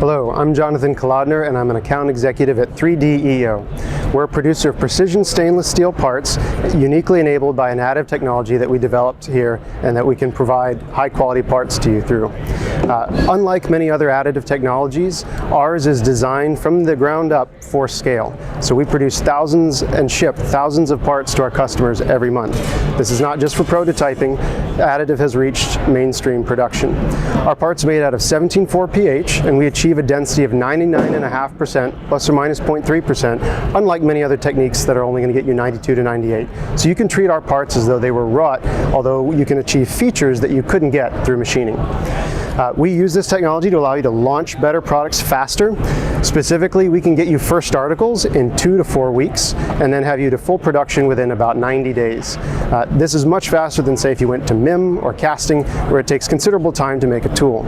Hello, I'm Jonathan Kolodner and I'm an account executive at 3DEO. We're a producer of precision stainless steel parts uniquely enabled by an additive technology that we developed here and that we can provide high quality parts to you through. Unlike many other additive technologies, ours is designed from the ground up for scale. So we produce thousands and ship thousands of parts to our customers every month. This is not just for prototyping. Additive has reached mainstream production. Our parts are made out of 17.4 pH and we achieve a density of 99.5% plus or minus 0.3%, unlike many other techniques that are only going to get you 92 to 98. So you can treat our parts as though they were wrought, although you can achieve features that you couldn't get through machining. We use this technology to allow you to launch better products faster. Specifically, we can get you first articles in 2 to 4 weeks and then have you to full production within about 90 days. This is much faster than, say, if you went to MIM or casting, where it takes considerable time to make a tool.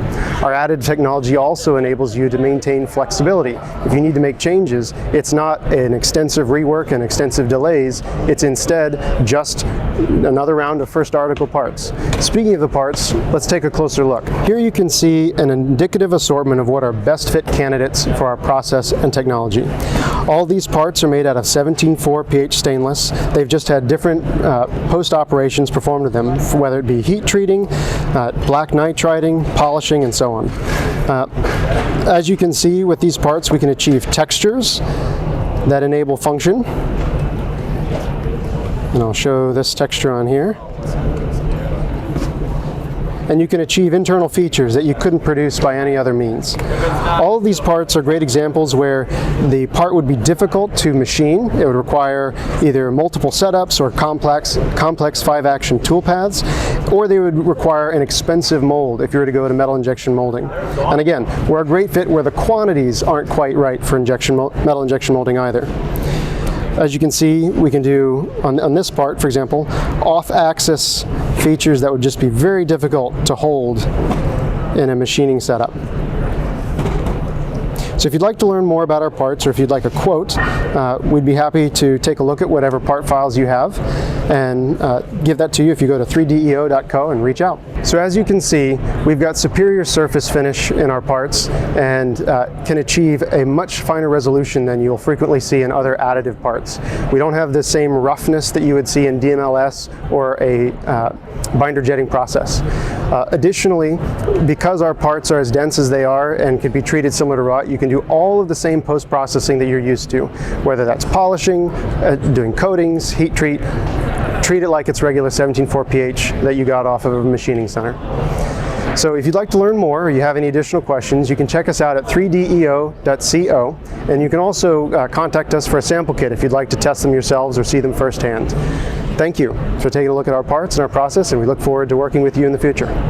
Our additive technology also enables you to maintain flexibility. If you need to make changes, it's not an extensive rework and extensive delays. It's instead just another round of first article parts. Speaking of the parts, let's take a closer look. Here you can see an indicative assortment of what are best fit candidates for our process and technology. All these parts are made out of 17.4 pH stainless. They've just had different post operations performed to them, whether it be heat treating, black nitriding, polishing, and so on. As you can see with these parts, we can achieve textures that enable function. And I'll show this texture on here. And you can achieve internal features that you couldn't produce by any other means. All of these parts are great examples where the part would be difficult to machine. It would require either multiple setups or complex 5-action tool paths, or they would require an expensive mold if you were to go to metal injection molding. And again, we're a great fit where the quantities aren't quite right for metal injection molding either. As you can see, we can do, on this part, for example, off-axis features that would just be very difficult to hold in a machining setup. So if you'd like to learn more about our parts, or if you'd like a quote, we'd be happy to take a look at whatever part files you have and give that to you if you go to 3deo.co and reach out. So as you can see, we've got superior surface finish in our parts and can achieve a much finer resolution than you'll frequently see in other additive parts. We don't have the same roughness that you would see in DMLS or a binder jetting process. Additionally, because our parts are as dense as they are and can be treated similar to wrought, you can do all of the same post-processing that you're used to, whether that's polishing, doing coatings, heat treat it like it's regular 17.4 pH that you got off of a machining center. So if you'd like to learn more or you have any additional questions, you can check us out at 3deo.co, and you can also contact us for a sample kit if you'd like to test them yourselves or see them firsthand. Thank you for taking a look at our parts and our process, and we look forward to working with you in the future.